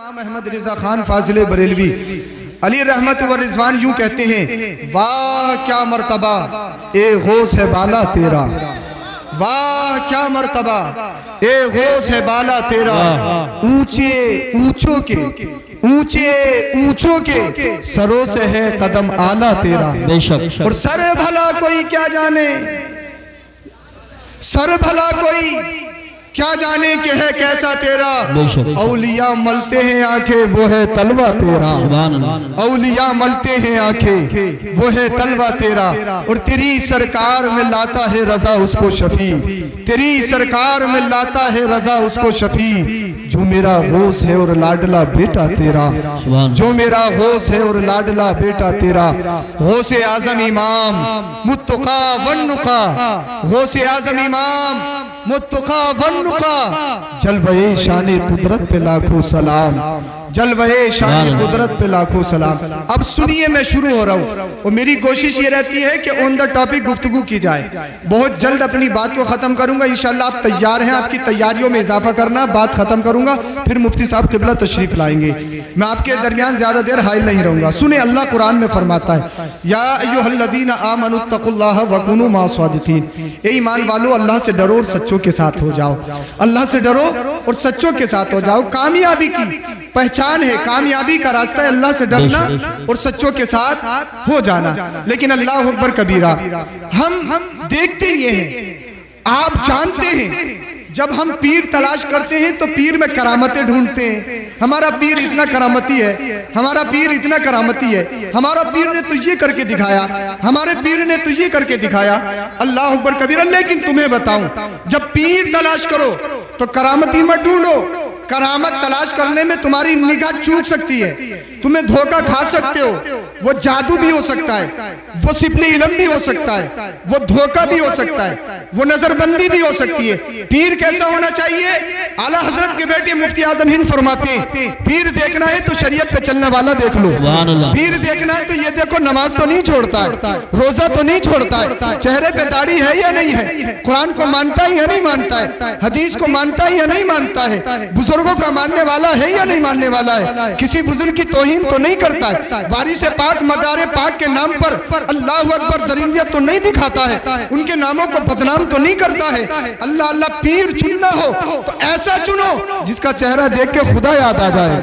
امام احمد رضا خان فاضل بریلوی علی رحمت و رضوان یوں کہتے ہیں، واہ کیا مرتبہ اے غوث ہے بالا تیرا، واہ کیا مرتبہ اے غوث ہے بالا تیرا، اونچے اونچوں کے سروں سے ہے قدم آلہ تیرا، اور سر بھلا کوئی کیا جانے، سر بھلا کوئی کیا جانے کہ ہے کیسا تیرا، اولیاء ملتے ہیں آنکھیں وہ ہے تلوہ تیرا، اولیاء ملتے ہیں آنکھیں وہ ہے تلوہ تیرا، اور تیری سرکار میں لاتا ہے رضا اس کو شفیع، تیری سرکار میں لاتا ہے رضا اس کو شفیع، جو میرا غوث ہے اور لاڈلا بیٹا تیرا، جو میرا غوث ہے اور لاڈلا بیٹا تیرا، غوث اعظم امام متقا والنقا، غوث اعظم امام متقا والنقا، جلوہ شان قدرت پہ لاکھوں سلام، جلوہ شان قدرت پہ لاکھوں سلام۔ اب سنیے میں شروع ہو رہا ہوں، اور میری کوشش یہ رہتی ہے کہ آن دا ٹاپک گفتگو کی جائے، بہت جلد اپنی بات کو ختم کروں گا انشاءاللہ۔ آپ تیار ہیں؟ آپ کی تیاریوں میں اضافہ کرنا، بات ختم کروں گا، پھر مفتی صاحب قبلہ تشریف لائیں گے، میں آپ کے درمیان زیادہ دیر حائل نہیں رہوں گا۔ سنیں اللہ قرآن میں فرماتا ہے، یا ایھا الذین آمنوا اتقوا اللہ وکونوا مع الصادقین، اے ایمان والو اللہ سے ڈرو اور سچوں کے ساتھ ہو جاؤ، اللہ سے ڈرو اور سچوں کے ساتھ ہو جاؤ۔ کامیابی کی پہچان ہے، کامیابی کا راستہ ہے اللہ سے ڈرنا اور سچوں کے ساتھ ہو جانا۔ لیکن اللہ اکبر کبیرہ، ہم دیکھتے یہ ہیں، آپ جانتے ہیں، جب ہم پیر تلاش کرتے ہیں تو پیر میں کرامتیں ڈھونڈتے ہیں، ہمارا پیر اتنا کرامتی ہے، ہمارا پیر اتنا کرامتی ہے، ہمارا پیر نے تو یہ کر کے دکھایا، ہمارے پیر نے تو یہ کر کے دکھایا، اللہ اکبر کبیرہ۔ لیکن تمہیں بتاؤں، جب پیر تلاش کرو تو کرامتی مت ڈھونڈو، کرامت تلاش کرنے میں تمہاری نگاہ چوک سکتی ہے، تمہیں دھوکہ کھا سکتے ہو، وہ جادو بھی ہو سکتا ہے، وہ سپن علم بھی ہو سکتا ہے، وہ دھوکہ بھی ہو سکتا ہے، وہ نظر بندی بھی ہو سکتی ہے۔ پیر کیسا ہونا چاہیے؟ اعلیٰ حضرت کے بیٹے مفتی اعظم ہند فرماتے ہیں، پیر دیکھنا ہے تو شریعت پہ چلنے والا دیکھ لو، پیر دیکھنا ہے تو یہ دیکھو نماز تو نہیں چھوڑتا ہے، روزہ تو نہیں چھوڑتا ہے، چہرے پہ داڑھی ہے یا نہیں ہے، قرآن کو مانتا ہے یا نہیں مانتا ہے، حدیث کو مانتا ہے یا نہیں مانتا ہے، بزرگوں کا ماننے والا ہے یا نہیں ماننے والا ہے، کسی بزرگ کی توہین تو نہیں کرتا ہے، وارث پاک مدار پاک کے نام پر اللہ اکبر درندیت تو نہیں دکھاتا ہے، ان کے ناموں کو بدنام تو نہیں کرتا ہے۔ اللہ اللہ، پیر چننا ہو تو ایسا چنو جس کا چہرہ دیکھ کے خدا یاد آ جائے،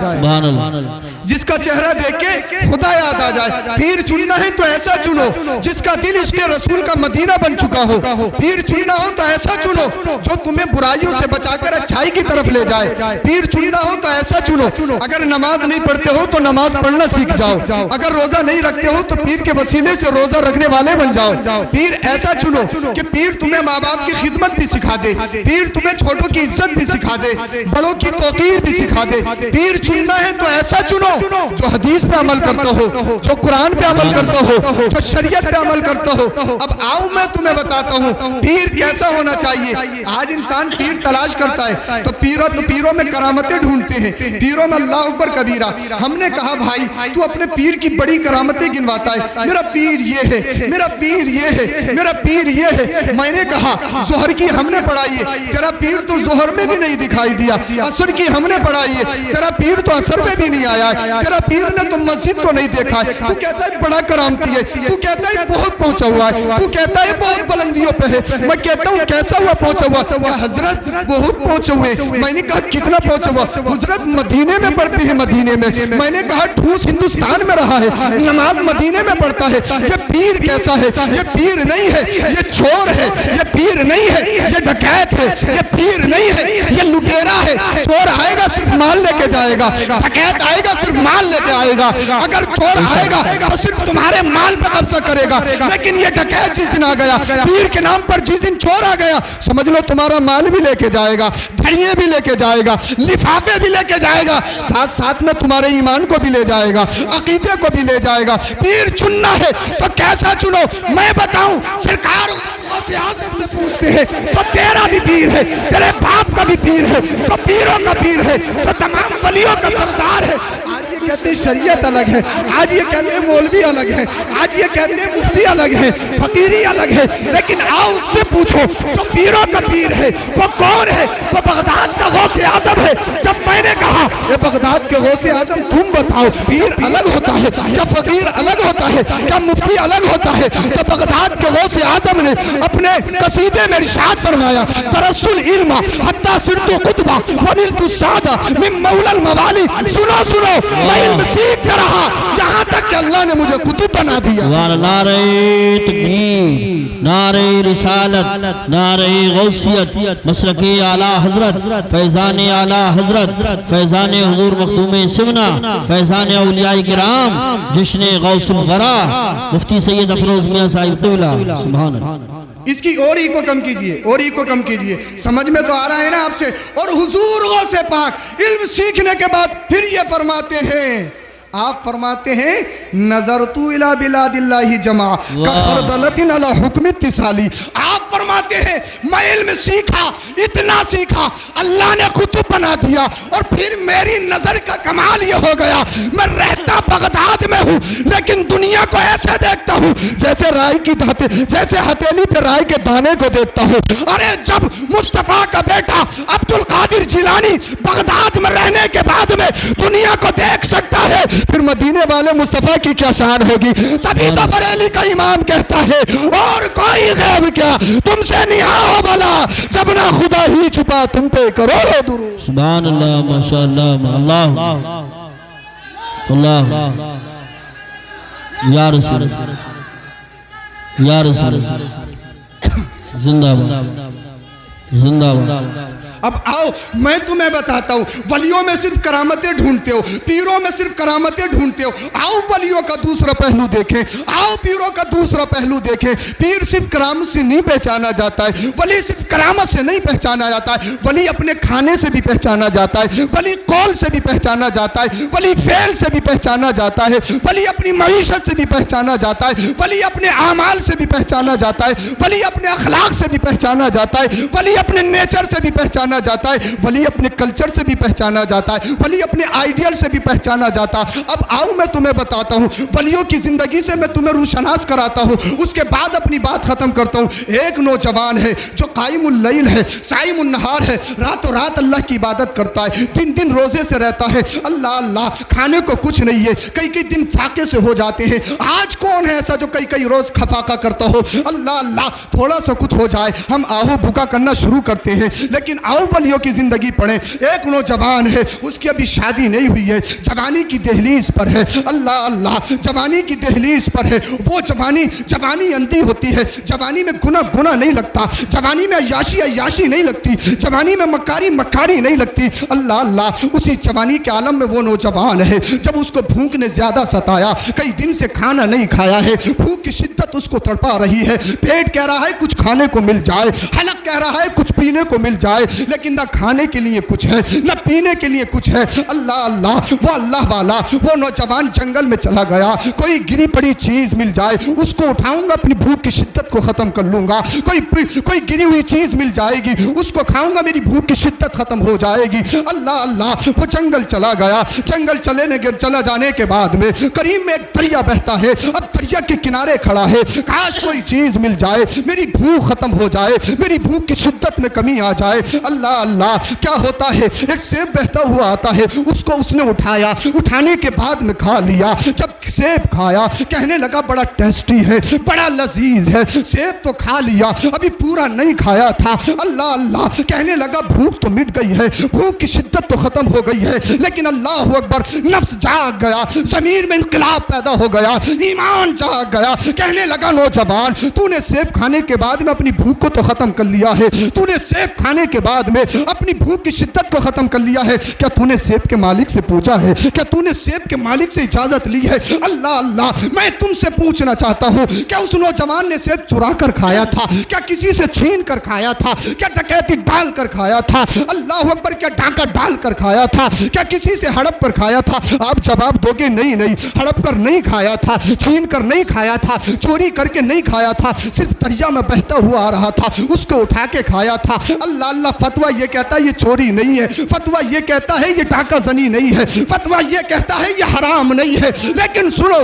جس کا چہرہ دیکھ کے خدا یاد آ جائے۔ پیر چننا ہے تو ایسا چنو جس کا دل اس کے رسول کا مدینہ بن چکا ہو، پیر چننا ہو تو ایسا چنو جو تمہیں برائیوں سے بچا کر اچھائی کی طرف لے جائے، پیر چننا ہو تو ایسا چنو، اگر نماز نہیں پڑھتے ہو تو نماز پڑھنا سیکھ جاؤ، اگر روزہ نہیں رکھتے ہو تو پیر کے وسیلے سے روزہ رکھنے والے بن جاؤ۔ پیر ایسا چنو کہ پیر تمہیں ماں باپ کی خدمت بھی سکھا دے، پیر تمہیں چھوٹوں کی عزت بھی سکھا دے، بڑوں کی توقیر بھی سکھا دے۔ پیر چننا ہے تو ایسا چنو جو حدیث پہ عمل کرتا ہو، جو قرآن پہ عمل کرتا ہو، جو شریعت پہ عمل کرتا ہو۔ اب آؤ میں تمہیں بتاتا ہوں پیر کیسا ہونا چاہیے۔ آج انسان پیر تلاش کرتا ہے تو پیروں میں کرامتیں ڈھونڈتے ہیں، پیروں میں اللہ اکبر کبیرہ۔ ہم نے کہا بھائی تو اپنے پیر کی بڑی کرامتیں گنواتا ہے، میرا پیر یہ ہے، میرا پیر یہ ہے، میرا پیر یہ ہے۔ میں نے کہا ظہر کی ہم نے پڑھائی ہے، تیرا پیر تو ظہر میں بھی نہیں دکھائی دیا، عصر کی ہم نے پڑھائی ہے، تیرا پیر تو عصر میں بھی نہیں آیا ہے، تیرا پیر نے تو مسجد کو نہیں دیکھا ہے۔ تو کہتا ہے بڑا کرامتی ہے، تو کہتا ہے بہت پہنچا ہوا ہے، تو کہتا ہے بہت بلندیوں پہ ہے۔ میں کہتا ہوں کیسا ہوا پہنچا ہوا؟ کہ حضرت بہت پہنچے ہوئے۔ میں نے کہا کتنا پہنچا ہوا؟ حضرت مدینے میں پڑھتے ہیں، مدینے میں۔ میں نے کہا ٹھوس ہندوستان میں رہا ہے، نماز مدینے میں پڑھتا ہے۔ یہ پیر کیسا ہے؟ یہ پیر نہیں ہے، یہ چور ہے، یہ پیر نہیں ہے، یہ ڈکیت ہے، یہ پیر نہیں ہے، یہ لٹیرا ہے۔ چور آئے گا صرف مال لے کے جائے گا، ڈکیت آئے گا صرف مال لے کے آئے گا، اگر چور آئے گا تو صرف تمہارے مال پہ قبضہ کرے گا۔ لیکن یہ ڈکیت جس دن آ گیا، پیر کے نام پر جس دن چور آ گیا، سمجھ لو تمہارا مال بھی لے کے جائے گا، دھڑیے بھی لے کے جائے گا، لفافے بھی لے کے جائے گا، ساتھ ساتھ میں تمہارے ایمان کو بھی لے جائے گا، عقیدے کو بھی لے جائے گا۔ پیر چننا ہے تو کیسا چنو؟ میں بتاؤں، سرکار سے پوچھتے ہیں تو تیرا بھی پیر ہے، تیرے باپ کا بھی پیر ہے، تو پیروں کا پیر ہے، تو تمام ولیوں کا سردار ہے۔ آج یہ کہتے اپنی شریعت الگ ہے، آج یہ کہتے ہیں مولوی الگ ہے، آج یہ کہتے ہیں مفتی الگ ہے، فقیری الگ ہے، لیکن آؤ اس سے پوچھو جو پیروں کا پیر ہے وہ کون ہے؟ وہ بغداد کا غوث اعظم ہے۔ جب میں نے کہا یہ بغداد کے غوث اعظم تم بتاؤ، پیر الگ ہوتا ہے کیا فقیر الگ ہوتا ہے کیا مفتی الگ ہوتا ہے؟ تو بغداد کے غوث اعظم نے اپنے قصیدے میں ارشاد فرمایا درست العلم حتی صرت قطبہ ونلت السعادہ من مولا الموالی۔ سنو سنو، میں علم سیکھتا رہا یہاں تک کہ اللہ نے مجھے قطب بنا دیا۔ نعرہ تکبیر، نعرہ رسالت، نعرہ غوثیت، مسلک اعلی حضرت، فیضان اعلی حضرت، فیضان حضور مخدوم سمنا، فیضان اولیاء کرام، جشن غوث الغرا مفتی سید افروز میاں صاحب قبلہ، سبحان اللہ۔ اس کی اور ہی کو کم کیجئے، اور ہی کو کم کیجئے، سمجھ میں تو آ رہا ہے نا آپ سے؟ اور حضور غوث پاک علم سیکھنے کے بعد پھر یہ فرماتے ہیں، آپ فرماتے ہیں نظرت الی بلاد اللہ جمع کخردلۃ علی حکم اتصالی۔ آپ فرماتے ہیں میں علم سیکھا، اتنا سیکھا اللہ نے قطب بنا دیا، اور پھر میری نظر کا کمال یہ ہو گیا میں رہتا بغداد میں ہوں لیکن دنیا کو ایسے دیکھتا ہوں جیسے رائی کی دھاتے، جیسے ہتھیلی پہ رائی کے دانے کو دیکھتا ہوں۔ ارے جب مصطفیٰ کا بیٹا عبد القادر جیلانی بغداد میں رہنے کے بعد میں دنیا کو دیکھ سکتا ہے، پھر مدینے والے مصطفیٰ کی کیا شان ہوگی؟ تبھی تو بریلی کا امام کہتا ہے اور کوئی غیب کیا تم سے نہا ہو بھلا، جب نہ خدا ہی چھپا تم پہ کروڑوں درود۔ سبحان اللہ، ماشاءاللہ، اللہ اللہ، یا رسول یا رسول، زندہ باد زندہ باد۔ اب آؤ میں تمہیں بتاتا ہوں، ولیوں میں صرف کرامتیں ڈھونڈتے ہو، پیروں میں صرف کرامتیں ڈھونڈتے ہو، آؤ ولیوں کا دوسرا پہلو دیکھیں، آؤ پیروں کا دوسرا پہلو دیکھیں۔ پیر صرف کرامت سے نہیں پہچانا جاتا ہے، ولی صرف کرامت سے نہیں پہچانا جاتا ہے، ولی اپنے کھانے سے بھی پہچانا جاتا ہے، ولی قول سے بھی پہچانا جاتا ہے، ولی فعل سے بھی پہچانا جاتا ہے، ولی اپنی معیشت سے بھی پہچانا جاتا ہے، ولی اپنے اعمال سے بھی پہچانا جاتا ہے، ولی اپنے اخلاق سے بھی پہچانا جاتا ہے، ولی اپنے نیچر سے بھی پہچانا جاتا ہے، ولی اپنے کلچر سے بھی پہچانا جاتا ہے، ولی اپنے آئیڈیل سے بھی پہچانا جاتا ہے۔ اب آؤ میں تمہیں بتاتا ہوں، ولیوں کی زندگی سے میں تمہیں روشناس کراتا ہوں، اس کے بعد اپنی بات ختم کرتا ہوں۔ ایک نوجوان ہے جو قائم اللیل ہے، صائم النہار ہے، راتوں رات اللہ کی عبادت کرتا ہے، دن دن روزے سے رہتا ہے، اللہ اللہ، کھانے کو کچھ نہیں ہے، کئی کئی دن فاقے سے ہو جاتے ہیں۔ آج کون ہے ایسا جو کئی کئی روز فاقہ کرتا ہو؟ اللہ اللہ، تھوڑا سا کچھ ہو جائے ہم آہو بھوکا کرنا شروع کرتے ہیں۔ لیکن آؤ ولیوں کی زندگی پڑھیں۔ ایک نوجوان ہے، اس کی ابھی شادی نہیں ہوئی ہے، جوانی کی دہلیز پر ہے، اللہ اللہ، جوانی کی دہلیز پر ہے۔ وہ جوانی اندھی ہوتی ہے، جوانی میں گناہ نہیں لگتا، جوانی میں عیاشی نہیں لگتی، جوانی میں مکاری نہیں لگتی، اللہ اللہ۔ اسی جوانی کے عالم میں وہ نوجوان ہے جب اس کو بھوک نے زیادہ ستایا، کئی دن سے کھانا نہیں کھایا ہے، بھوک کی شدت اس کو تڑپا رہی ہے، پیٹ کہہ رہا ہے کچھ کھانے کو مل جائے، حلق کہہ رہا ہے کچھ پینے کو مل جائے، لیکن نہ کھانے کے لیے کچھ ہے نہ پینے کے لیے کچھ ہے، اللہ اللہ۔ وہ اللہ والا وہ نوجوان جنگل میں چلا گیا، کوئی گری پڑی چیز مل جائے اس کو اٹھاؤں گا، اپنی بھوک کی شدت کو ختم کر لوں گا، کوئی گری ہوئی چیز مل جائے گی اس کو کھاؤں گا، میری بھوک کی شدت ختم ہو جائے گی، اللہ اللہ۔ وہ جنگل چلا گیا، جنگل چلا جانے کے بعد میں قریب میں ایک دریا بہتا ہے، اب دریا کے کنارے کھڑا ہے، کاش کوئی چیز مل جائے، میری بھوک ختم ہو جائے، میری بھوک کی شدت میں کمی آ جائے، اللہ اللہ۔ کیا ہوتا ہے، ایک سیب بہتا ہوا آتا ہے، اس کو اس نے اٹھایا، اٹھانے کے بعد میں کھا لیا، جب سیب کھایا کہنے لگا بڑا ٹیسٹی ہے، بڑا لذیذ ہے، سیب تو کھا لیا ابھی پورا نہیں کھایا تھا، اللہ اللہ۔ کہنے لگا بھوک تو مٹ گئی ہے، بھوک کی شدت تو ختم ہو گئی ہے، لیکن اللہ اکبر، نفس جاگ گیا، ضمیر میں انقلاب پیدا ہو گیا، ایمان جاگ گیا، کہنے لگا نوجوان تو نے سیب کھانے کے بعد میں اپنی بھوک کو تو ختم کر لیا ہے، تو نے سیب کھانے کے بعد میں اپنی بھوک کی شدت کو ختم کر لیا ہے، کیا تو نے سیب کے مالک سے پوچھا ہے؟ کیا تو نے سیب کے مالک سے اجازت لی ہے؟ اللہ اللہ، میں تم سے پوچھنا چاہتا ہوں، کیا اس نوجوان نے سیب چرا کر کھایا تھا؟ کیا کسی سے چھین کر کھایا تھا؟ کیا ڈکیتی ڈال کر کھایا تھا؟ اللہ اکبر، کیا ڈاکہ ڈال کر کھایا تھا؟ کیا کسی سے ہڑپ پر کھایا تھا؟ آپ جواب دو گے نہیں نہیں، ہڑپ کر نہیں کھایا تھا، چھین کر نہیں کھایا تھا، چوری کر کے نہیں کھایا تھا، صرف دریا میں بہتا ہوا آ رہا تھا، اس کو اٹھا کے کھایا تھا۔ اللہ اللہ، فتویٰ یہ کہتا ہے یہ چوری نہیں ہے، فتویٰ یہ کہتا ہے یہ ڈاکہ زنی نہیں ہے، فتویٰ یہ کہتا ہے یہ حرام نہیں ہے، لیکن سنو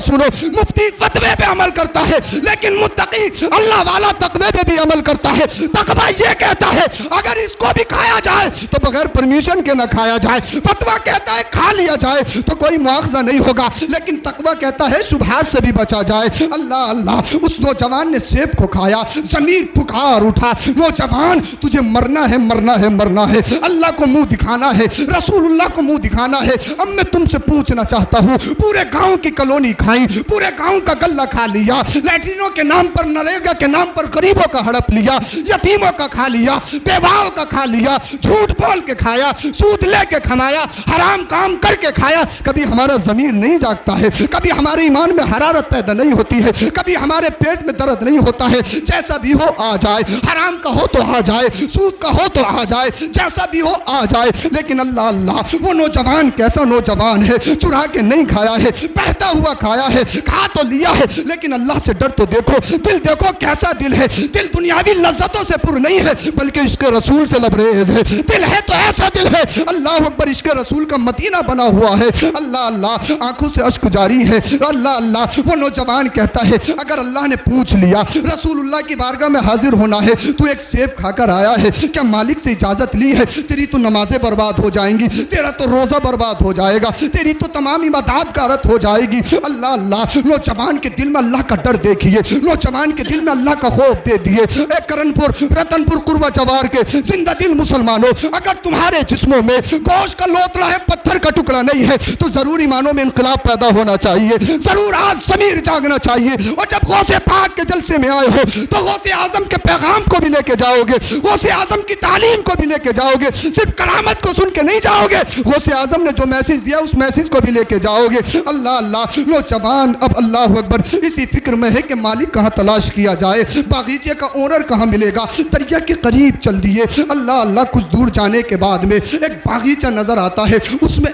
مفتی فتوے پہ عمل کرتا ہے لیکن متقی اللہ والا تقوی پہ بھی عمل کرتا ہے۔ تقوی یہ کہتا ہے اگر اس کو بھی کھایا جائے تو بغیر پرمیشن کے نہ کھایا جائے، فتویٰ کہتا ہے کھا لیا جائے تو کوئی مواخذہ نہیں ہوگا، لیکن تقوی کہتا ہے شبہات سے بھی بچا جائے۔ اللہ اللہ، اس نوجوان نے سیب کو کھایا، ضمیر پکار اٹھا، نوجوان تجھے مرنا ہے مرنا ہے مرنا ہے، اللہ کو منہ دکھانا ہے، رسول اللہ کو منہ دکھانا ہے۔ اب میں تم سے پوچھنا چاہتا ہوں، پورے گاؤں کی کالونی کھائیں، پورے گاؤں کا غلہ کھا لیا، لیٹرینوں کے نام پر، نریگا کے نام پر غریبوں کا ہڑپ لیا، یتیموں کا کھا لیا، بیواؤں کا کھا لیا، جھوٹ بول کے کھایا، سود لے کے کھایا، حرام کام کر کے کھایا، کبھی ہمارا ضمیر نہیں جاگتا ہے، کبھی ہمارے ایمان میں حرارت پیدا نہیں ہوتی ہے، کبھی ہمارے پیٹ میں درد نہیں ہوتا ہے۔ جیسا بھی ہو آ جائے، حرام کا ہو تو آ جائے، سود کا ہو تو آ جائے، جیسا بھی ہو آ جائے، لیکن اللہ اللہ، وہ نوجوان کیسا نوجوان ہے، چرا کے نہیں کھایا ہے، بہتا ہوا کھایا ہے، کھا تو لیا ہے، لیکن اللہ سے ڈر تو دیکھو، دل دیکھو کیسا دل ہے، دل دنیاوی لذتوں سے پر نہیں ہے بلکہ عشق رسول سے لبریز ہے، دل ہے تو ایسا دل ہے، اللہ اکبر، عشق رسول کا مدینہ بنا ہوا ہے۔ اللہ اللہ، آنکھوں سے اشک جاری ہے۔ اللہ اللہ، وہ نوجوان کہتا ہے اگر اللہ نے پوچھ لیا، رسول اللہ کی بارگاہ میں حاضر ہونا ہے، تو ایک سیب کھا کر آیا ہے، کیا مالک سے اجازت لی ہے؟ تیری تو نمازیں برباد ہو جائیں گی، تیرا تو روزہ برباد ہو جائے گا، تیری تو تمام عبادات غارت ہو جائے گی۔ اللہ اللہ، نوجوان کے دل میں اللہ کا ڈر دیکھیے، نوجوان کے دل میں اللہ کا خوف دے دیے۔ اے کرن پور، رتن پور، قربہ جوار کے زندہ دل مسلمانوں، اگر تمہارے جسموں میں گوشت کا لوتڑا ہے، پتھر کا ٹکڑا نہیں ہے، تو ضرور ایمانوں میں انقلاب پیدا ہونا چاہیے، ضرور آج ضمیر جاگنا چاہیے۔ اور جب غوث پاک کے جلسے میں آئے ہو تو غوث اعظم کے پیغام کو بھی لے کے جاؤ گے، غوث اعظم کی تعلیم کو بھی لے کے جاؤ گے، صرف کرامت کو سن کے نہیں جاؤ گے، غوث اعظم نے جو میسج دیا اس میسج کو بھی لے کے جاؤ گے۔ اللہ اللہ، نوجوان اب اللہ اکبر اسی فکر میں ہے کہ مالک کہاں تلاش کیا جائے، باغیچے کا اونر کہاں ملے گا، دریا کے قریب چل دیے۔ اللہ اللہ، کچھ دور جانے کے بعد میں ایک باغیچہ نظر آتا ہے، اس میں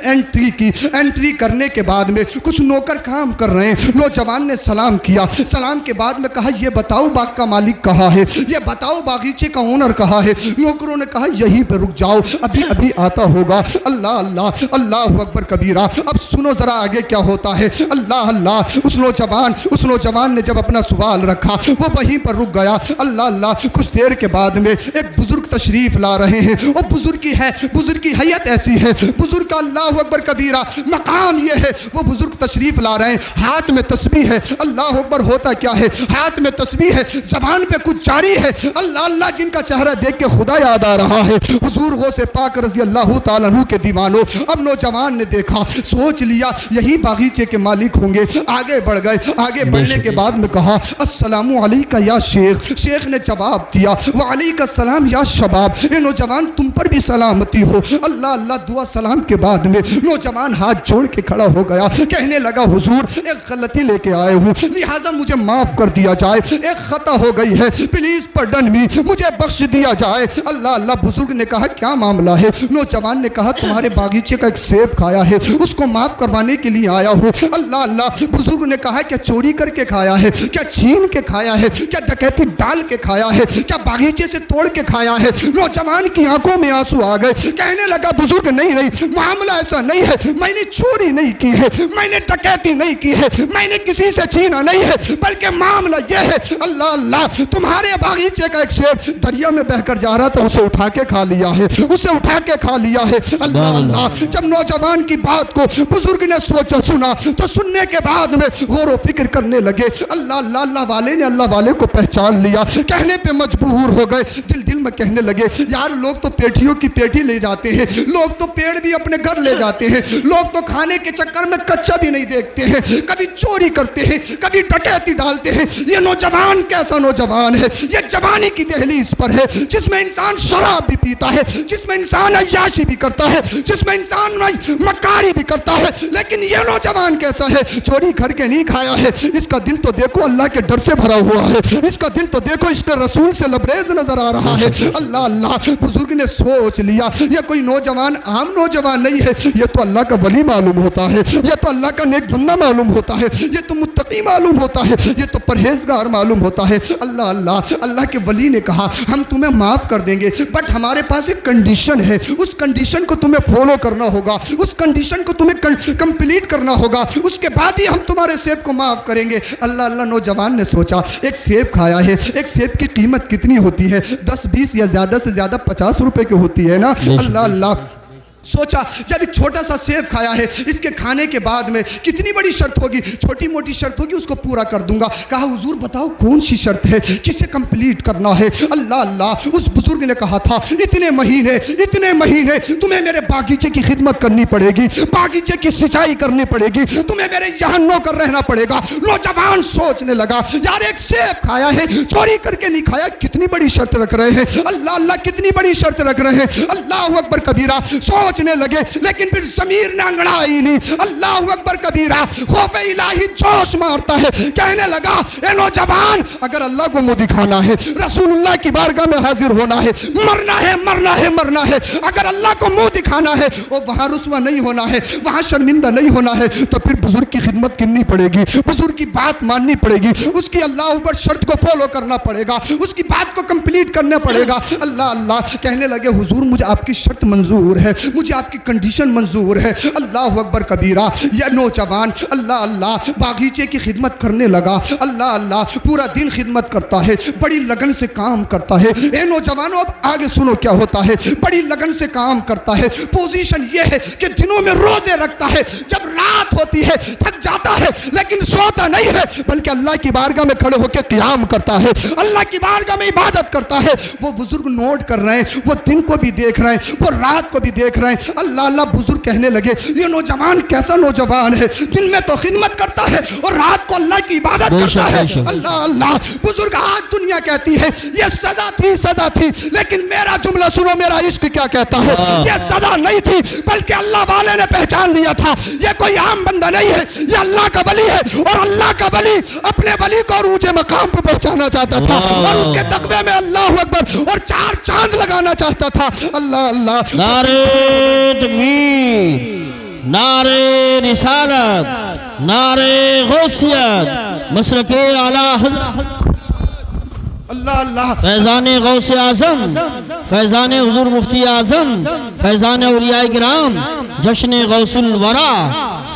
انٹری کرنے کے بعد میں کچھ نوکر کام کر رہے ہیں۔ نوجوان نے سلام کیا، سلام کے بعد میں کہا یہ بتاؤ باغ کا مالک کہاں ہے، یہ بتاؤ باغیچے کا اونر کہاں ہے۔ نوکروں نے کہا یہیں پہ رک جاؤ، ابھی ابھی آتا ہوگا۔ اللہ اللہ، اللہ اکبر کبیرہ۔ اب سنو ذرا آگے کیا ہوتا ہے۔ اللہ اللہ، اس نوجوان نے جب اپنا سوال رکھا وہ وہیں پر رک گیا۔ اللہ اللہ، کچھ دیر کے بعد میں ایک بزرگ تشریف لا رہے ہیں، اور بزرگ کی حیت ایسی ہے، بزرگ کا اللہ اکبر کبیرہ مقام یہ ہے، وہ بزرگ تشریف لا رہے ہیں، ہاتھ میں تسبیح ہے۔ اللہ اکبر، ہوتا کیا ہے، ہاتھ میں تسبیح ہے، زبان پہ کچھ جاری ہے۔ اللہ اللہ، جن کا چہرہ دیکھ کے خدا یاد آ رہا ہے، حضور غوث پاک رضی اللہ تعالیٰ عنہ کے دیوانوں۔ اب نوجوان نے دیکھا، سوچ لیا یہی باغیچے کے مالک ہوں گے، آگے بڑھ گئے۔ آگے بڑھنے کے بعد میں کہا السلام علیکہ یا شیخ۔ شیخ نے جواب دیا وعلیکہ السلام یا شباب، اے نوجوان تم پر بھی سلامتی ہو۔ اللہ اللہ، دعا سلام کے بعد میں نوجوان ہاتھ جوڑ کے کھڑا ہو گیا، کہنے لگا حضور ایک غلطی لے کے آئے ہوں، لہٰذا مجھے معاف کر دیا جائے، ایک خطا ہو گئی ہے، پلیز پارڈن می، مجھے بخش دیا جائے۔ اللہ اللہ، بزرگ نے کہا کیا معاملہ ہے؟ نوجوان نے کہا تمہارے باغیچے کا ایک سیب کھایا ہے، اس کو معاف کروانے کے لیے آیا ہوں۔ اللہ اللہ، بزرگ نے کہا کیا چوری کر کے کھایا ہے، کیا چھین کے کھایا ہے، کیا ڈکیتی ڈال کے کھایا ہے، کیا باغیچے سے توڑ کے کھایا ہے؟ نوجوان کی آنکھوں میں آنسو آ گئے، کہنے لگا بزرگ نہیں، معاملہ ایسا نہیں ہے، میں نے چوری نہیں کی ہے، میں نے ڈکیتی نہیں کی ہے، میں نے کسی سے چھینا نہیں ہے، بلکہ معاملہ یہ ہے اللہ اللہ، تمہارے باغیچے کا ایک سیب دریا میں بہہ کر جا رہا تھا، اسے اٹھا کے کھا لیا ہے، اسے اٹھا کے کھا لیا ہے۔ اللہ اللہ، جب نوجوان کی بات کو بزرگ نے سوچا سنا تو سننے کے بعد میں غور و فکر کرنے لگے۔ اللہ اللہ، اللہ والے نے اللہ والے کو پہچان لیا، کہنے پہ مجبور ہو گئے، دل میں کہنے لگے یار لوگ تو پیٹھیوں کی پیٹھی لے جاتے ہیں، لوگ تو پیڑ بھی اپنے گھر لے جاتے ہیں، لوگ تو کھانے کے چکر میں کچا بھی نہیں دیکھتے ہیں، کبھی چوری کرتے ہیں، کبھی ڈکیتی ڈالتے ہیں۔ یہ نوجوان کیسا نوجوان ہے، یہ جوانی کی دہلیز پر ہے، جس میں انسان شراب بھی پیتا ہے، جس میں انسان عیاشی بھی کرتا ہے، جس میں انسان مکاری بھی کرتا ہے، لیکن یہ نوجوان کیسا ہے، چوری کر کے نہیں کھایا ہے، اس کا دل تو دیکھو اللہ کے ڈر سے بھرا ہوا ہے، اس کا دل تو دیکھو عشق رسول سے لبریز نظر آ رہا ہے۔ اللہ اللہ بزرگ نے سوچ لیا یہ کوئی نوجوان عام نوجوان نہیں ہے، یہ تو اللہ کا ولی معلوم ہوتا ہے، یہ تو اللہ کا نیک بندہ معلوم ہوتا ہے، یہ تو متقی معلوم ہوتا ہے، یہ تو پرہیزگار معلوم ہوتا ہے۔ اللہ اللہ اللہ کے ولی نے کہا ہم تمہیں معاف کر دیں گے، بٹ ہمارے پاس ایک کنڈیشن ہے، اس کنڈیشن کو تمہیں فالو کرنا ہوگا، اس کنڈیشن کو تمہیں کمپلیٹ کرنا ہوگا، اس کے بعد ہی ہم تمہارے سیب کو معاف کریں گے۔ اللہ اللہ نوجوان نے سوچا ایک سیب کھایا ہے، ایک سیب کی قیمت کتنی ہوتی ہے؟ 10 20 یا زیادہ سے زیادہ 50 روپے کی ہوتی ہے نا۔ اللہ اللہ سوچا جب ایک چھوٹا سا سیب کھایا ہے، اس کے کھانے کے بعد میں کتنی بڑی شرط ہوگی، چھوٹی موٹی شرط ہوگی، اس کو پورا کر دوں گا۔ کہا حضور بتاؤ کون سی شرط ہے، کسے کمپلیٹ کرنا ہے؟ اللہ اللہ اس بزرگ نے کہا تھا اتنے مہینے تمہیں میرے باغیچے کی خدمت کرنی پڑے گی، باغیچے کی سچائی کرنی پڑے گی، تمہیں میرے یہاں نوکر رہنا پڑے گا۔ نوجوان سوچنے لگا یار ایک سیب کھایا ہے، چوری کر کے نہیں کھایا، کتنی بڑی شرط رکھ رہے ہیں، اللہ اللہ کتنی بڑی شرط رکھ رہے ہیں۔ اللہ اکبر کبیرہ سوچنے لگے، لیکن پھر ضمیر نے انگڑائی لی۔ اللہ اکبر کبیرہ خوف الہی جوش مارتا ہے، کہنے لگا اے نوجوان اگر اللہ کو منہ دکھانا ہے، رسول اللہ کی بارگاہ میں حاضر ہونا ہے، مرنا ہے، اگر اللہ کو منہ دکھانا ہے اور وہاں رسوا نہیں ہونا ہے، وہاں شرمندہ نہیں ہونا ہے، تو پھر بزرگ کی خدمت کرنی پڑے گی، بزرگ کی بات ماننی پڑے گی، اس کی اللہ اوپر شرط کو فالو کرنا پڑے گا، اس کی بات کو کمپلیٹ کرنا پڑے گا۔ اللہ اللہ کہنے لگے حضور مجھے آپ کی شرط منظور ہے، مجھے آپ کی کنڈیشن منظور ہے۔ اللہ اکبر کبیرہ یہ نوجوان اللہ اللہ باغیچے کی خدمت کرنے لگا۔ اللہ اللہ پورا دن خدمت کرتا ہے، بڑی لگن سے کام کرتا ہے۔ اے نوجوانوں اب آگے سنو کیا ہوتا ہے، بڑی لگن سے کام کرتا ہے۔ پوزیشن یہ ہے کہ دنوں میں روزے رکھتا ہے، جب رات ہوتی ہے تھک جاتا ہے لیکن سوتا نہیں ہے، بلکہ اللہ کی بارگاہ میں کھڑے ہو کے قیام کرتا ہے، اللہ کی بارگاہ میں عبادت کرتا ہے۔ وہ بزرگ نوٹ کر رہے ہیں، وہ دن کو بھی دیکھ رہے ہیں، وہ رات کو بھی دیکھ رہے ہیں۔ اللہ اللہ بزرگ کہنے لگے یہ نوجوان کیسا نوجوان ہے، دن میں تو خدمت کرتا ہے اور رات کو اللہ کی عبادت کرتا ہے۔ اللہ اللہ بزرگ آج دنیا کہتی ہے یہ سزا تھی، لیکن میرا جملہ سنو، میرا عشق کیا کہتا ہے، یہ سزا نہیں تھی بلکہ اللہ والے نے پہچان لیا تھا یہ کوئی عام بندہ نہیں ہے، یہ اللہ کا ولی ہے، اور اللہ کا ولی اپنے ولی کو اونچے مقام پہ پہنچانا چاہتا تھا اور اس کے تقوی میں اللہ اکبر اور 4 چاند لگانا چاہتا تھا۔ اللہ اللہ نعرہ تکبیر، نعرہ رسالت، نعرہ غوثیت، مسلک اعلیٰ حضرت اللہ اللہ فیضان غوث اعظم، فیضان حضور مفتی اعظم، فیضان اولیاء کرام، جشن غوث الورا،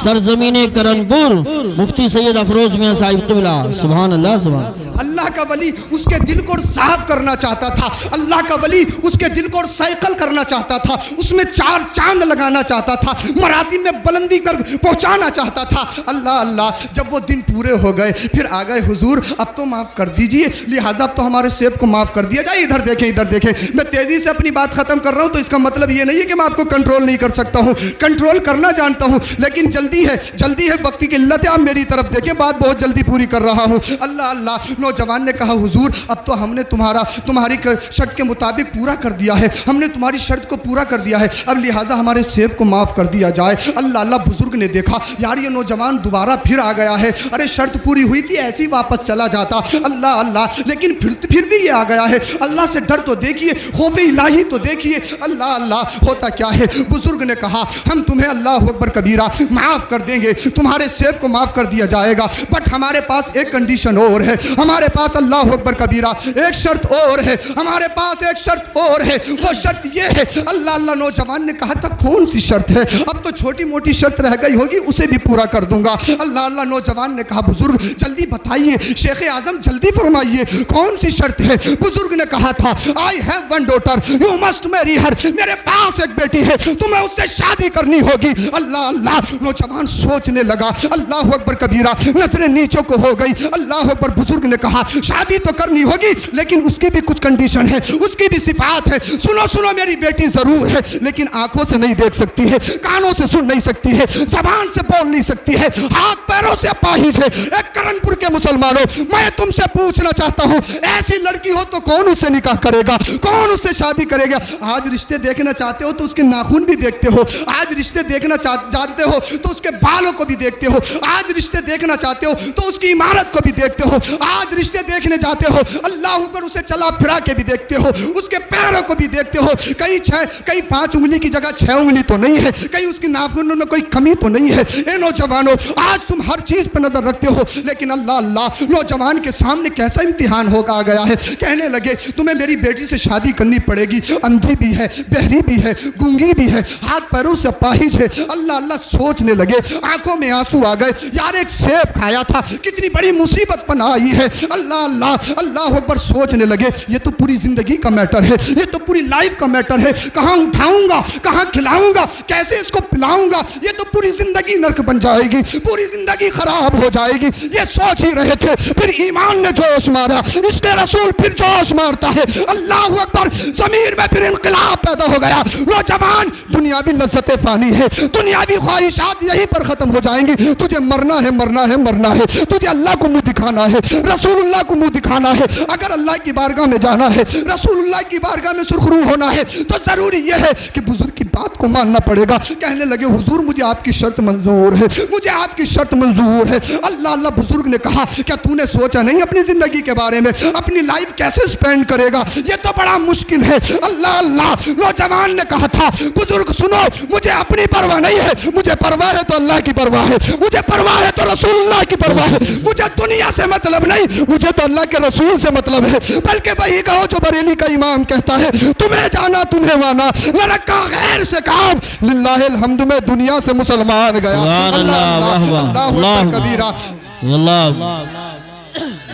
سرزمین کرنپور، مفتی سید افروز میاں صاحب قبلہ۔ سبحان اللہ سبحان اللہ۔ اللہ کا ولی اس کے دل کو صاف کرنا چاہتا تھا، اللہ کا ولی اس کے دل کو سائیکل کرنا چاہتا تھا، اس میں 4 چاند لگانا چاہتا تھا، مراتب میں بلندی کر پہنچانا چاہتا تھا۔ اللہ اللہ جب وہ دن پورے ہو گئے پھر آ گئے حضور اب تو معاف کر دیجئے، لہٰذا اب تو ہمارے سیب کو معاف کر دیا جائے۔ ادھر دیکھیں، میں تیزی سے اپنی بات ختم کر رہا ہوں تو اس کا مطلب یہ نہیں ہے کہ میں آپ کو کنٹرول نہیں کر سکتا ہوں، کنٹرول کرنا جانتا ہوں، لیکن جلدی ہے، وقت کی قلت ہے، آپ میری طرف دیکھیں، بات بہت جلدی پوری کر رہا ہوں۔ اللہ اللہ نوجوان نے کہا حضور اب تو ہم نے تمہاری شرط کے مطابق پورا کر دیا ہے، ہم نے تمہاری شرط کو پورا کر دیا ہے، اب لہٰذا ہمارے سیب کو معاف کر دیا جائے۔ اللہ اللہ بزرگ نے دیکھا یار یہ نوجوان دوبارہ پھر آ گیا ہے، ارے شرط پوری ہوئی تھی ایسی واپس چلا جاتا۔ اللہ اللہ لیکن پھر بھی یہ آ گیا ہے، اللہ سے ڈر تو دیکھیے، خوف الہی تو دیکھیے۔ اللہ اللہ ہوتا کیا ہے، بزرگ نے کہا ہم تمہیں اللہ اکبر کبیرہ معاف کر دیں گے، تمہارے سیب کو معاف کر دیا جائے گا، بٹ ہمارے پاس ایک کنڈیشن اور ہے، ہمارے پاس اللہ اکبر کبیرہ ایک شرط اور ہے، ہمارے پاس ایک شرط اور ہے، وہ شرط یہ ہے۔ اللہ اللہ نوجوان نے کہا تھا کون سی شرط ہے، اب تو چھوٹی موٹی شرط رہ گئی ہوگی اسے بھی پورا کر دوں گا۔ اللہ اللہ نوجوان نے کہا بزرگ جلدی بتائیے، شیخ اعظم جلدی فرمائیے کون سی شرط ہے۔ بزرگ نے کہا تھا I have one daughter, you must marry her، میرے پاس ایک بیٹی ہے تمہیں اس سے شادی کرنی ہوگی۔ اللہ اللہ نوجوان سوچنے لگا، اللہ اکبر کبیرہ نظریں نیچوں کو ہو گئی۔ اللہ اکبر بزرگ نے کہا شادی تو کرنی ہوگی لیکن اس کی بھی کچھ کنڈیشن ہے، اس کی بھی صفات ہے۔ سنو میری بیٹی ضرور ہے لیکن آنکھوں سے نہیں دیکھ سکتی ہے، کانوں سے سن نہیں سکتی ہے، زبان سے بول نہیں سکتی ہے، ہاتھ پیروں سے اپاہج ہے۔ ایک کرنپور کے مسلمانوں میں تم سے پوچھنا چاہتا ہوں ایسی لڑکی ہو تو کون اس سے نکاح کرے گا، کون اس سے شادی کرے گا؟ آج رشتے دیکھنا چاہتے ہو تو اس کے ناخن بھی دیکھتے ہو، آج رشتے دیکھنا جانتے ہو تو اس کے بالوں کو بھی دیکھتے ہو, آج رشتے دیکھنا چاہتے ہو تو اس کی عمارت کو بھی دیکھتے ہو, آج رشتے دیکھنے جاتے ہو اللہ اکبر اسے چلا پھرا کے بھی دیکھتے ہو, اس کے پیروں کو بھی دیکھتے ہو, کہیں 5 انگلی کی جگہ 6 انگلی تو نہیں ہے, کہیں اس کی ناخنوں میں کوئی کمی تو نہیں ہے. اے نوجوانوں, آج تم ہر چیز پہ نظر رکھتے ہو, لیکن اللہ نوجوان کے سامنے کیسا امتحان ہوگا آ گیا ہے. کہنے لگے تمہیں میری بیٹی سے شادی کرنی پڑے گی, اندھی بھی ہے, بہری بھی ہے, گونگی بھی ہے, ہاتھ پیروں سے اپاہج ہے. اللہ سوچنے لگے, آنکھوں میں آنسو آ گئے. یار ایک سیب کھایا تھا, کتنی بڑی مصیبت پناہ آئی ہے. اللہ اکبر سوچنے لگے یہ تو پوری زندگی کا میٹر ہے, یہ تو پوری لائف کا میٹر ہے. کہاں اٹھاؤں گا, کہاں کھلاؤں گا, کیسے اس کو پلاؤں گا, یہ تو پوری زندگی نرک بن جائے گی, پوری زندگی خراب ہو جائے گی. یہ سوچ ہی رہے تھے, پھر ایمان نے جوش مارا, عشق رسول پھر جوش مارتا ہے. اللہ اکبر, ضمیر میں پھر انقلاب پیدا ہو گیا. نوجوان, دنیاوی لذتیں فانی ہے, دنیاوی خواہشات یہیں پر ختم ہو جائیں گی. تجھے مرنا ہے, مرنا ہے, مرنا ہے. تجھے اللہ کو منہ دکھانا ہے, رسول اللہ کو منہ دکھانا ہے. اگر اللہ کی بارگاہ میں جانا ہے, رسول اللہ کی بارگاہ میں سرخرو ہونا ہے, تو ضروری یہ ہے کہ بزرگ کی بات کو ماننا پڑے گا. کہنے لگے حضور مجھے آپ کی شرط منظور ہے, مجھے آپ کی شرط منظور ہے. اللہ بزرگ نے کہا کیا تو نے سوچا نہیں اپنی زندگی کے بارے میں, اپنی لائف کیسے سپینڈ کرے گا, یہ تو بڑا مشکل ہے. اللہ نوجوان نے کہا تھا بزرگ سنو, مجھے اپنی پرواہ نہیں ہے, مجھے پرواہ ہے تو اللہ کی پرواہ ہے, مجھے پرواہ ہے تو رسول اللہ کی پرواہ ہے. مجھے دنیا سے مطلب نہیں, مجھے تو اللہ کے رسول سے مطلب ہے. بلکہ وہی کہو جو بریلی کا امام کہتا ہے, تمہیں جانا تمہیں مانا, نہ رکھا غیر سے کام. للہ الحمد میں دنیا سے مسلمان گیا. اللہ اکبر کبیرہ.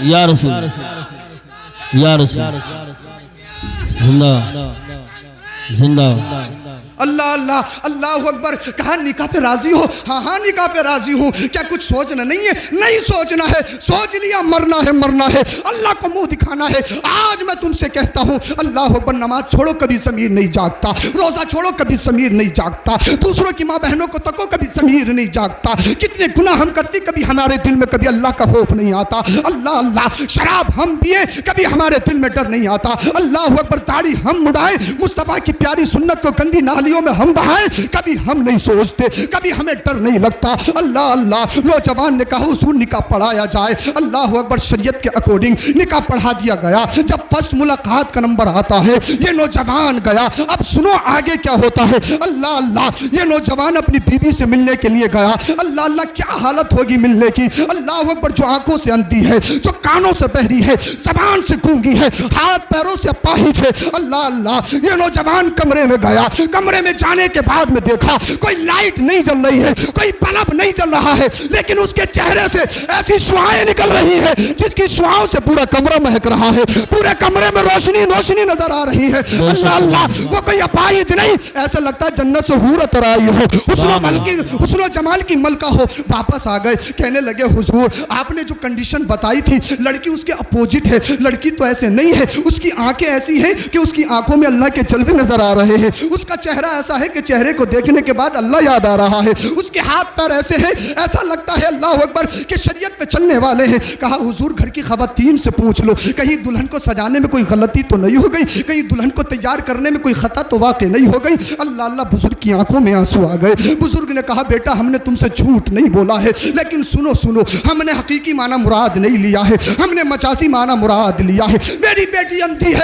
یا رسول, یا رسول, زندہ. اللہ اکبر. کہا نکاح پہ راضی ہو؟ ہاں نکاح پہ راضی ہوں. کیا کچھ سوچنا نہیں ہے؟ نہیں سوچنا ہے, سوچ لیا, مرنا ہے, مرنا ہے, اللہ کو منہ دکھانا ہے. آج میں تم سے کہتا ہوں اللہ اکبر, نماز چھوڑو کبھی ضمیر نہیں جاگتا, روزہ چھوڑو کبھی ضمیر نہیں جاگتا, دوسروں کی ماں بہنوں کو تکو کبھی ضمیر نہیں جاگتا. کتنے گناہ ہم کرتے, کبھی ہمارے دل میں کبھی اللہ کا خوف نہیں آتا. اللہ شراب ہم پیے, کبھی ہمارے دل میں ڈر نہیں آتا. اللہ اکبر, داڑھی ہم مڑائیں, مصطفیٰ کی پیاری سنت کو گندی نالیوں میں ہم بہائیں, کبھی ہم نہیں سوچتے, کبھی ہمیں ڈر نہیں لگتا. اللہ نوجوان نے کہا حضور نکاح پڑھایا جائے. اللہ اکبر, شریعت کے اکارڈنگ نکاح پڑھا دیا گیا. جب فرسٹ ملاقات کا نمبر آتا ہے, یہ نوجوان گیا. اب سنو آگے کیا ہوتا ہے. اللہ یہ نوجوان اپنی بیوی سے ملنے کے لیے گیا. اللہ کیا حالت ہوگی ملنے کی. اللہ اکبر, جو آنکھوں سے اندھی ہے, جو کانوں سے بہری ہے, زبان سے گونگی ہے, ہاتھ پیروں سے اپاہج ہے. اللہ یہ نوجوان کمرے میں گیا. کمرے میں جانے کے بعد میں دیکھا کوئی لائٹ نہیں جل رہی ہے, کوئی بلب نہیں جل رہا ہے, لیکن اس کے چہرے سے ایسی شعائیں نکل رہی ہے جس کی شعاؤں سے پورا کمرہ مہک رہا ہے. پورے کمرے میں روشنی نظر آ رہی ہے. اللہ وہ کوئی اپاہج نہیں, ایسا لگتا ہے جنت سے حور اتر آئی ہو, حسن و جمال کی ملکہ ہو. واپس آ گئے, کہنے لگے حضور آپ نے جو کنڈیشن بتائی تھی, لڑکی اس کے اپوزٹ ہے. لڑکی تو ایسے نہیں ہے, اس کی آنکھیں ایسی ہیں کہ اس کی آنکھوں میں اللہ کے جلوے نظر آ رہے ہیں. اس کا چہرہ ایسا ہے کہ چہرے کو دیکھنے کے بعد اللہ یاد آ رہا ہے. اس کے ہاتھ پیر ایسے ہیں, ایسا لگتا ہے اللہ اکبر کہ شریعت پہ چلنے والے ہیں. کہا حضور گھر کی خواتین سے پوچھ لو, کہیں دلہن کو سجانے میں کوئی غلطی تو نہیں ہو گئی, کہیں دلہن کو تیار کرنے میں کوئی خطا تو واقع نہیں ہو گئی. اللہ بزرگ کی آنکھوں میں آنسو آ گئے. بزرگ نے کہا بیٹا ہم نے تم سے جھوٹ نہیں بولا ہے, لیکن سنو ہم نے حقیقی معنی مراد نہیں لیا ہے, ہم نے مجازی معنی مراد لیا ہے. میری بیٹی اندھی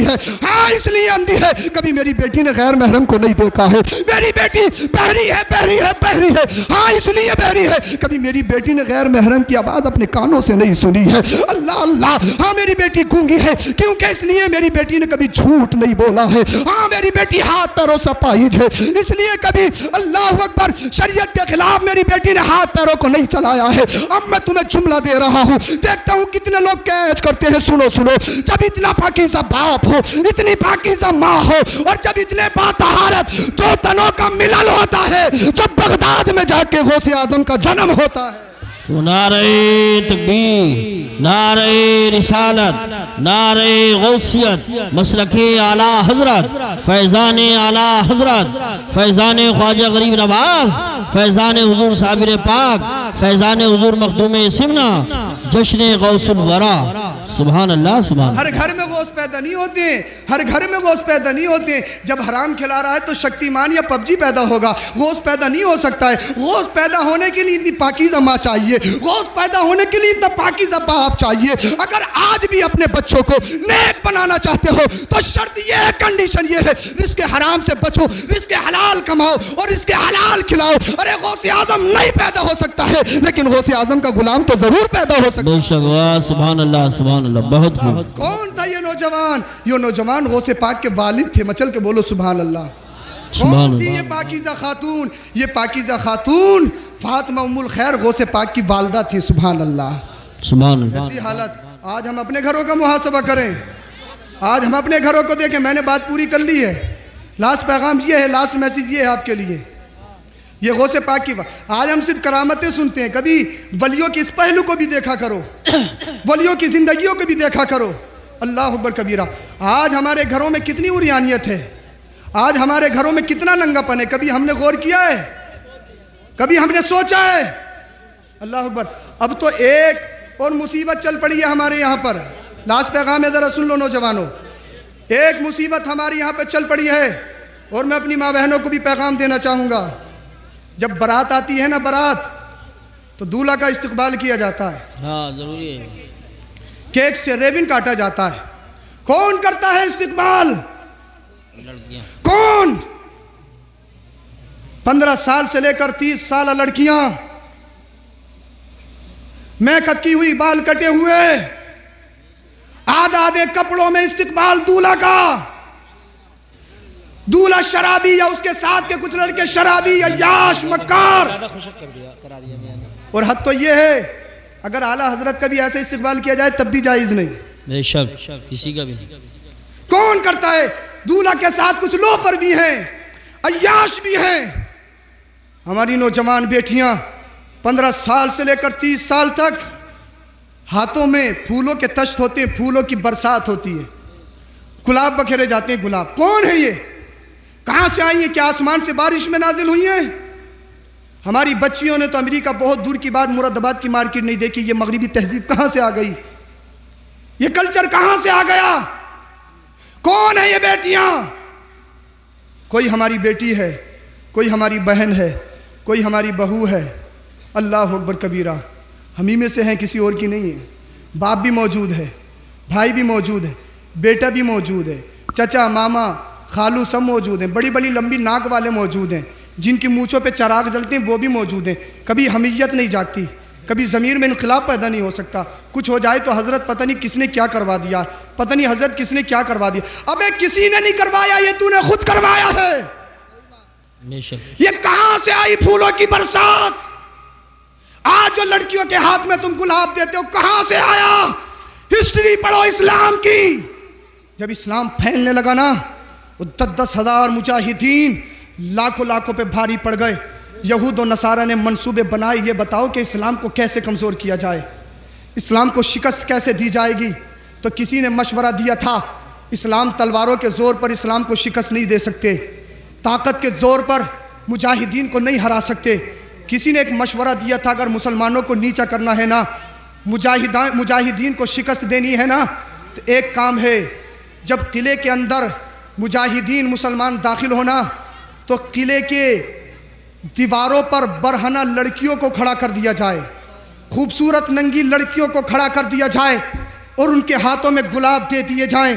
ہے, ہاں اس لیے اندھی ہے, کبھی میری بیٹی نے غیر محرم کو نہیں دیکھا ہے. میری بیٹی بہری ہے, ہاں اس لیے بہری ہے, کبھی میری بیٹی نے غیر محرم کی آواز اپنے کانوں سے نہیں سنی ہے. اللہ ہاں میری بیٹی گونگی ہے, کیونکہ اس لیے میری بیٹی نے کبھی جھوٹ نہیں بولا ہے. ہاں میری بیٹی ہاتھ پیروں سے اپاہج ہے, اس لیے کبھی اللہ اکبر شریعت کے خلاف میری بیٹی نے ہاتھ پیروں کو نہیں چلایا ہے. اب میں تمہیں جملہ دے رہا ہوں, دیکھتا ہوں کتنے لوگ کیچ کرتے ہیں. سنو جب اتنا پاکیزہ باپ ہو, اتنی پاکیزہ ماں ہو, اور جب اتنے باطہارت دو تنوں کا ملن ہوتا ہے, جب بغداد میں جا کے غوث اعظم کا جنم ہوتا ہے. تو نعرہ تکبیر, نعرہ رسالت, نعرہ غوثیت, مسلک اعلی حضرت, فیضان اعلی حضرت, فیضان خواجہ غریب نواز, فیضان حضور صابر پاک, فیضان حضور مخدوم سمنا, جشن غوث الورا. سبحان اللہ سبحان اللہ. ہر گھر میں غوث پیدا نہیں ہوتے ہیں، ہر گھر میں غوث پیدا نہیں ہوتے ہیں. جب حرام کھلا رہا ہے تو شکتیمان یا پب جی پیدا ہوگا، غوث پیدا نہیں ہو سکتا ہے. غوث پیدا ہونے کے لیے اتنی پاکیزہ ماں چاہیے، غوث پیدا ہونے کے لیے اتنا پاکیزہ باپ چاہیے. اگر آج بھی اپنے بچوں کو نیک بنانا چاہتے ہو تو شرط یہ ہے، کنڈیشن یہ ہے، رزق حرام سے بچو، رزق حلال کماؤ اور رزق حلال کھلاؤ. ارے غوث اعظم نہیں پیدا ہو سکتا ہے لیکن غوث اعظم کا غلام تو ضرور پیدا ہو سکتا ہے. بے شک. واہ سبحان اللہ سبحان اللہ. بہت خوب. کون تھا یہ نوجوان؟ یہ نوجوان غوث پاک کے والد تھے. مچل کے بولو سبحان اللہ. کون تھی یہ پاکیزہ خاتون؟ یہ پاکیزہ خاتون فاطمہ ام الخیر غوث پاک کی والدہ تھی. سبحان اللہ. سبحان اللہ. ایسی حالت. آج ہم اپنے گھروں کا محاسبہ کریں، آج ہم اپنے گھروں کو دیکھیں. میں نے بات پوری کر لی ہے. لاسٹ پیغام یہ ہے، لاسٹ میسیج یہ ہے آپ کے لیے. یہ غوث پاک کی آج ہم صرف کرامتیں سنتے ہیں. کبھی ولیوں کے اس پہلو کو بھی دیکھا کرو، ولیوں کی زندگیوں کو بھی دیکھا کرو. اللہ اکبر کبیرہ. آج ہمارے گھروں میں کتنی عریانیت ہے، آج ہمارے گھروں میں کتنا ننگا پن ہے. کبھی ہم نے غور کیا ہے؟ کبھی ہم نے سوچا ہے؟ اللہ اکبر. اب تو ایک اور مصیبت چل پڑی ہے ہمارے یہاں پر. لاسٹ پیغام ہے، ذرا سن لو نوجوانوں. ایک مصیبت ہماری یہاں پہ چل پڑی ہے اور میں اپنی ماں بہنوں کو بھی پیغام دینا چاہوں گا. جب برات آتی ہے نا، برات، تو دولہا کا استقبال کیا جاتا ہے. ہاں ضروری ہے. کیک سے ریبن کاٹا جاتا ہے. کون کرتا ہے استقبال؟ لڑکیاں. کون؟ 15 سال سے لے کر 30 سالہ لڑکیاں، میک اپ کی ہوئی، بال کٹے ہوئے، آدھے آدھے کپڑوں میں استقبال دولہا کا. دولہا شرابی یا اس کے ساتھ کے کچھ لڑکے شرابی، عیاش، مکار. اور حد تو یہ ہے، اگر اعلیٰ حضرت کا بھی ایسے استقبال کیا جائے تب بھی جائز نہیں. بے شک کسی کا بھی. کون کرتا ہے؟ دولہا کے ساتھ کچھ لوفر بھی ہیں، عیاش بھی ہیں. ہماری نوجوان بیٹیاں 15 سال سے لے کر 30 سال تک ہاتھوں میں پھولوں کے تشت ہوتے ہیں، پھولوں کی برسات ہوتی ہے، گلاب بکھیرے جاتے ہیں. گلاب کون ہے یہ؟ کہاں سے آئی ہیں؟ کیا آسمان سے بارش میں نازل ہوئی ہیں؟ ہماری بچیوں نے تو امریکہ بہت دور کی بات، مراد آباد کی مارکیٹ نہیں دیکھی. یہ مغربی تہذیب کہاں سے آ گئی؟ یہ کلچر کہاں سے آ گیا؟ کون ہے یہ بیٹیاں؟ کوئی ہماری بیٹی ہے، کوئی ہماری بہن ہے، کوئی ہماری بہو ہے. اللہ اکبر کبیرہ. ہم ہی میں سے ہیں، کسی اور کی نہیں ہے. باپ بھی موجود ہے، بھائی بھی موجود ہے، بیٹا بھی موجود ہے، چچا، ماما، خالو سب موجود ہیں. بڑی بڑی لمبی ناک والے موجود ہیں، جن کی مونچھوں پہ چراغ جلتے ہیں وہ بھی موجود ہیں. کبھی حمیت نہیں جاگتی، کبھی ضمیر میں انقلاب پیدا نہیں ہو سکتا. کچھ ہو جائے تو حضرت پتہ نہیں کس نے کیا کروا دیا، پتہ نہیں حضرت کس نے کیا کروا دیا. ابے کسی نے نہیں کروایا، یہ تو نے خود کروایا ہے. یہ کہاں سے آئی پھولوں کی برسات؟ آج جو لڑکیوں کے ہاتھ میں تم گلاب دیتے ہو کہاں سے آیا؟ ہسٹری پڑھو اسلام کی. جب اسلام پھیلنے لگا نا، وہ 10 ہزار مجاہدین لاکھوں پہ بھاری پڑ گئے. یہود و نصارہ نے منصوبے بنائے، یہ بتاؤ کہ اسلام کو کیسے کمزور کیا جائے، اسلام کو شکست کیسے دی جائے گی. تو کسی نے مشورہ دیا تھا، اسلام تلواروں کے زور پر اسلام کو شکست نہیں دے سکتے، طاقت کے زور پر مجاہدین کو نہیں ہرا سکتے. کسی نے ایک مشورہ دیا تھا، اگر مسلمانوں کو نیچا کرنا ہے نا، مجاہدین کو شکست دینی ہے نا، تو ایک کام ہے، جب قلعے کے اندر مجاہدین مسلمان داخل ہونا تو قلعے کے دیواروں پر برہنہ لڑکیوں کو کھڑا کر دیا جائے، خوبصورت ننگی لڑکیوں کو کھڑا کر دیا جائے اور ان کے ہاتھوں میں گلاب دے دیے جائیں.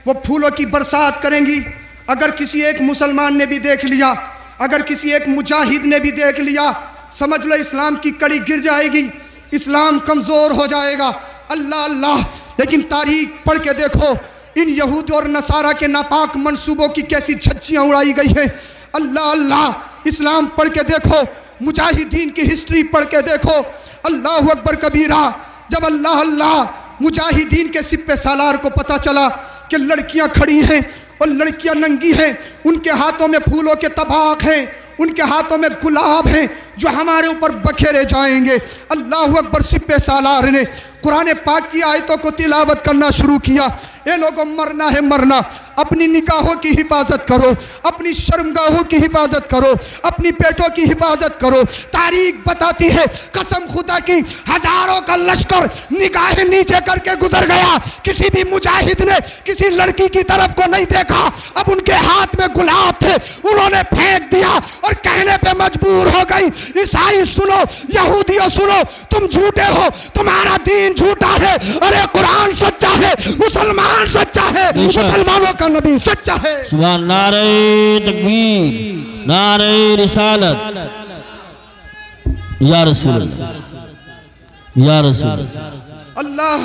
وہ پھولوں کی برسات کریں گی. اگر کسی ایک مسلمان نے بھی دیکھ لیا، اگر کسی ایک مجاہد نے بھی دیکھ لیا، سمجھ لو اسلام کی کڑی گر جائے گی، اسلام کمزور ہو جائے گا. اللہ اللہ. لیکن تاریخ پڑھ کے دیکھو، ان یہود اور نصارہ کے ناپاک منصوبوں کی کیسی جھچیاں اڑائی گئی ہیں. اللہ اللہ. اسلام پڑھ کے دیکھو، مجاہدین کی ہسٹری پڑھ کے دیکھو. اللہ اکبر کبیرہ. جب اللہ اللہ مجاہدین کے سپہ سالار کو پتہ چلا کہ لڑکیاں کھڑی ہیں اور لڑکیاں ننگی ہیں، ان کے ہاتھوں میں پھولوں کے طباق ہیں، ان کے ہاتھوں میں گلاب ہیں جو ہمارے اوپر بکھیرے جائیں گے. اللہ اکبر. سپہ سالار نے قرآن پاک کی آیتوں کو تلاوت کرنا شروع کیا. اے لوگوں، مرنا ہے مرنا. اپنی نگاہوں کی حفاظت کرو، اپنی شرمگاہوں کی حفاظت کرو، اپنی پیٹوں کی حفاظت کرو۔ تاریخ بتاتی ہے قسم خدا کی ہزاروں کا لشکر نگاہیں نیچے کر کے گزر گیا، کسی بھی مجاہد نے کسی لڑکی کی طرف کو نہیں دیکھا۔ اب ان کے ہاتھ میں گلاب تھے، انہوں نے پھینک دیا اور کہنے پہ مجبور ہو گئی، عیسائی سنو، یہودیوں سنو، تم جھوٹے ہو، تمہارا دین جھوٹا ہے، ارے قرآن سچا ہے، مسلمان سچا ہے، مسلمانوں کا نبی سچا ہے۔ سبحان نعرہ تکبیر، نعرہ رسالت، یا رسول اللہ، یا رسول اللہ، اللہ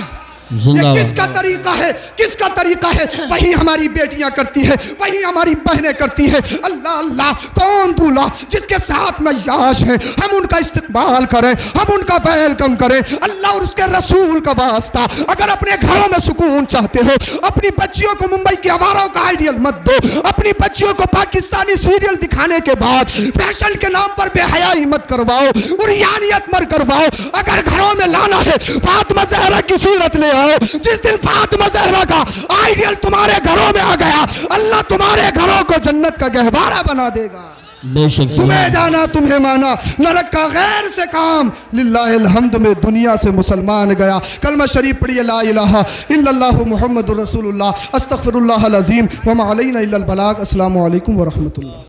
زندہ یہ کس کا طریقہ ہے؟ کس کا طریقہ ہے؟ وہی ہماری بیٹیاں کرتی ہے، وہی ہماری بہنیں کرتی ہے۔ اللہ اللہ، کون دولہا جس کے ساتھ میں یاش ہیں، ہم ان کا استقبال کریں، ہم ان کا ویلکم کریں۔ اللہ اور اس کے رسول کا واسطہ، اگر اپنے گھروں میں سکون چاہتے ہو، اپنی بچیوں کو ممبئی کی آواروں کا آئیڈیل مت دو، اپنی بچیوں کو پاکستانی سیریل دکھانے کے بعد فیشن کے نام پر بے حیائی مت کرواؤ، عریانیت مت کرواؤ۔ اگر گھروں میں لانا ہے، فاطمہ زہرا کی سیرت لے آؤ۔ جس دن فاطمہ زہرا کا آئیڈیل تمہارے گھروں میں آ گیا، اللہ تمہارے گھروں کو جنت کا گہوارہ بنا دے گا۔ بے شک تمہیں جانا تمہیں مانا، نہ رکھا غیر سے کام، للہ الحمد میں دنیا سے مسلمان گیا۔ کلمہ شریف پڑھیے، لا الہ الا اللہ محمد رسول اللہ، استغفر اللہ العظیم وما علینا الا البلاغ۔ السلام علیکم ورحمۃ اللہ۔